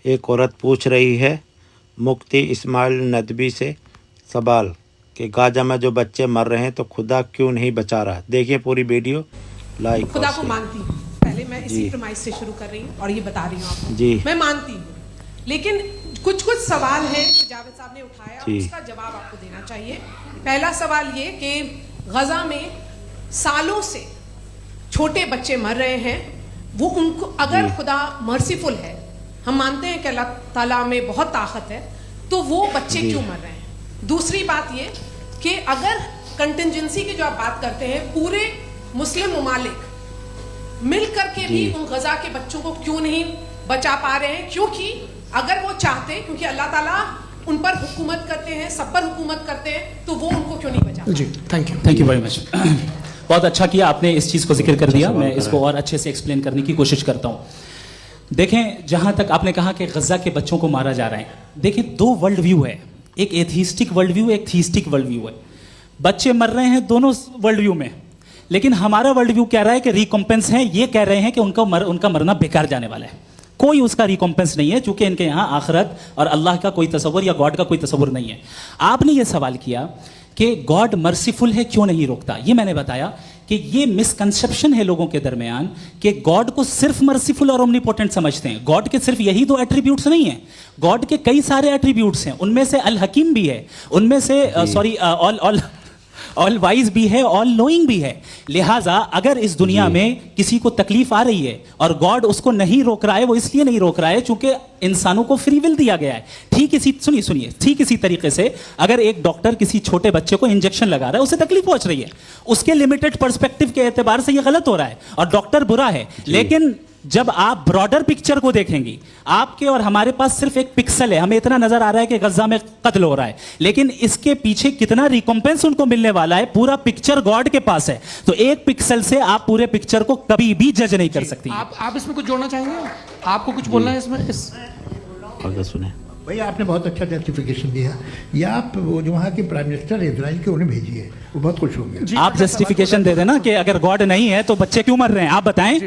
ایک عورت پوچھ رہی ہے مفتی اسماعیل ندوی سے سوال کہ غزہ میں جو بچے مر رہے ہیں تو خدا کیوں نہیں بچا رہا. دیکھیے پوری ویڈیو لائک. خدا کو مانتی ہوں, پہلے میں اسی پرمائز سے شروع کر رہی ہوں اور یہ بتا رہی ہوں آپ کو. جی میں مانتی ہوں, لیکن کچھ سوال ہیں جاوید صاحب نے اٹھایا, اس کا جواب آپ کو دینا چاہیے. پہلا سوال یہ کہ غزہ میں سالوں سے چھوٹے بچے مر رہے ہیں, وہ ان کو اگر خدا مرسیفل ہے, ہم مانتے ہیں کہ اللہ تعالیٰ میں بہت طاقت ہے, تو وہ بچے کیوں مر رہے ہیں. دوسری بات یہ کہ اگر کنٹنجنسی کی جو آپ بات کرتے ہیں, پورے مسلم ممالک مل کر کے بھی ان غزہ کے بچوں کو کیوں نہیں بچا پا رہے ہیں, کیونکہ اگر وہ چاہتے, کیونکہ اللہ تعالیٰ ان پر حکومت کرتے ہیں, سب پر حکومت کرتے ہیں, تو وہ ان کو کیوں نہیں بچا. جی تھینک یو ویری مچ. بہت اچھا کیا آپ نے اس چیز کو ذکر کر دیا. میں اس کو اور اچھے سے ایکسپلین کرنے کی کوشش کرتا ہوں. دیکھیں, جہاں تک آپ نے کہا کہ غزہ کے بچوں کو مارا جا رہا ہے, دیکھیں دو ورلڈ ویو ہے, ایک ایتھیسٹک ورلڈ ویو, ایک تھیسٹک ورلڈ ویو ہے. بچے مر رہے ہیں دونوں ورلڈ ویو میں, لیکن ہمارا ورلڈ ویو کہہ رہا ہے کہ ریکمپنس ہے, یہ کہہ رہے ہیں کہ ان کا مرنا بیکار جانے والا ہے, کوئی اس کا ریکمپنس نہیں ہے, چونکہ ان کے یہاں آخرت اور اللہ کا کوئی تصور یا گاڈ کا کوئی تصور نہیں ہے. آپ نے یہ سوال کیا کہ گاڈ مرسیفل ہے, کیوں نہیں روکتا. یہ میں نے بتایا کہ یہ مسکنسیپشن ہے لوگوں کے درمیان کہ گاڈ کو صرف مرسیفل اور اومنیپوٹنٹ سمجھتے ہیں. گاڈ کے صرف یہی دو ایٹریبیوٹس نہیں ہیں, گاڈ کے کئی سارے ایٹریبیوٹس ہیں, ان میں سے الحکیم بھی ہے, ان میں سے آل وائز بھی ہے, آل نوئنگ بھی ہے. لہٰذا اگر اس دنیا میں کسی کو تکلیف آ رہی ہے اور گاڈ اس کو نہیں روک رہا ہے, وہ اس لیے نہیں روک رہا ہے چونکہ انسانوں کو فری ول دیا گیا ہے. ٹھیک اسی طریقے سے اگر ایک ڈاکٹر کسی چھوٹے بچے کو انجیکشن لگا رہا ہے, اسے تکلیف پہنچ رہی ہے, اس کے لمیٹڈ پرسپیکٹو کے اعتبار سے یہ غلط ہو رہا ہے اور ڈاکٹر برا ہے. لیکن جب آپ براڈر پکچر کو دیکھیں گی, آپ کے اور ہمارے پاس صرف ایک پکسل ہے, ہمیں اتنا نظر آ رہا ہے کہ غزہ میں قتل ہو رہا ہے, لیکن اس کے پیچھے کتنا ریکمپنس ان کو ملنے والا ہے, پورا پکچر گاڈ کے پاس ہے. تو ایک پکسل سے آپ پورے پکچر کو کبھی بھی جج نہیں کر سکتی. آپ اس میں کچھ جوڑنا چاہیں گے, آپ کو کچھ بولنا ہے اس میں؟ اگر سنیں بھائی, آپ نے بہت اچھا جسٹیفیکیشن دیا, یا آپ وہ جو وہاں کے پرائم منسٹر اسرائیل کے انہیں بھیجیے, وہ بہت خوش ہوں گے. آپ جسٹیفیکیشن دے دیں نا کہ اگر گاڈ نہیں ہے تو بچے کیوں مر رہے ہیں, آپ بتائیں.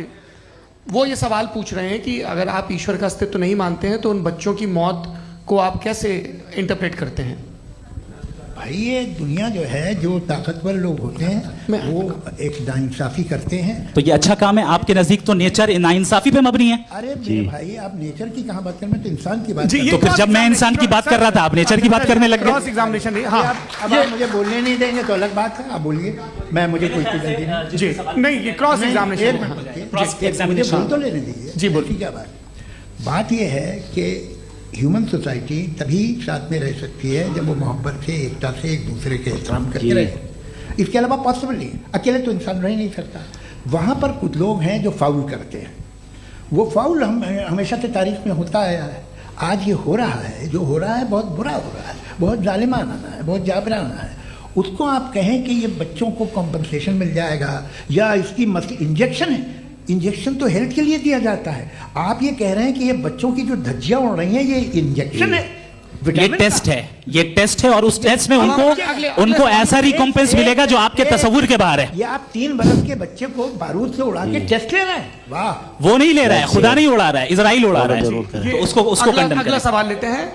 وہ یہ سوال پوچھ رہے ہیں کہ اگر آپ ایشور کا استعمال نہیں مانتے ہیں تو ان بچوں کی موت کو آپ کیسے انٹرپریٹ کرتے ہیں؟ بھائی, یہ دنیا جو ہے, جو طاقتور لوگ ہوتے ہیں وہ ایک ناانصافی کرتے ہیں. تو یہ اچھا کام ہے آپ کے نزدیک, تو نیچر ناانصافی پہ مبنی ہے. ارے بھائی, آپ نیچر کی کہاں بات کر رہے ہیں, تو انسان کی بات. تو پھر جب میں انسان کی بات کر رہا تھا آپ نیچر کی بات کرنے لگ کراس ایگزامینیشن نہیں. ہاں, اب آپ مجھے بولنے نہیں دیں گے تو الگ بات ہے, آپ بولیے, مجھے کوئی جلدی نہیں. جی نہیں, یہ کراس ایگزامینیشن مجھے بول تو لینے دیجیے. جی بولیے. کیا بات یہ ہے کہ ہیومن سوسائٹی تبھی ساتھ میں رہ سکتی ہے جب وہ محبت سے, ایکتا سے, ایک دوسرے کے احترام کرتے رہے. اس کے علاوہ پاسبل نہیں, اکیلے تو انسان رہ ہی نہیں سکتا. وہاں پر کچھ لوگ ہیں جو فاؤل کرتے ہیں, وہ فاؤل ہمیشہ سے تاریخ میں ہوتا آیا ہے. آج یہ ہو رہا ہے, جو ہو رہا ہے بہت برا ہو رہا ہے, بہت ظالمانہ ہے, بہت جابرانہ ہے. اس کو آپ کہیں کہ یہ بچوں کو کمپنسیشن مل جائے گا یا اس کی انجیکشن ہے, انجیکشن تو ہیلتھ کے لیے دیا جاتا ہے. آپ یہ کہہ رہے ہیں کہ یہ بچوں کی جو دھجیاں اڑ رہی ہیں یہ انجیکشن ہے, یہ ٹیسٹ ہے, یہ ٹیسٹ ہے, اور اس ٹیسٹ میں ان کو ایسا ریکمپنس ملے گا جو آپ کے تصور کے باہر ہے. یہ آپ 3 برس کے بچے کو بارود سے اڑا کے ٹیسٹ لے رہے ہیں. واہ, وہ نہیں لے رہا ہے, خدا نہیں اڑا رہا ہے, اسرائیل اڑا رہا ہے. اگلا سوال لیتے ہیں.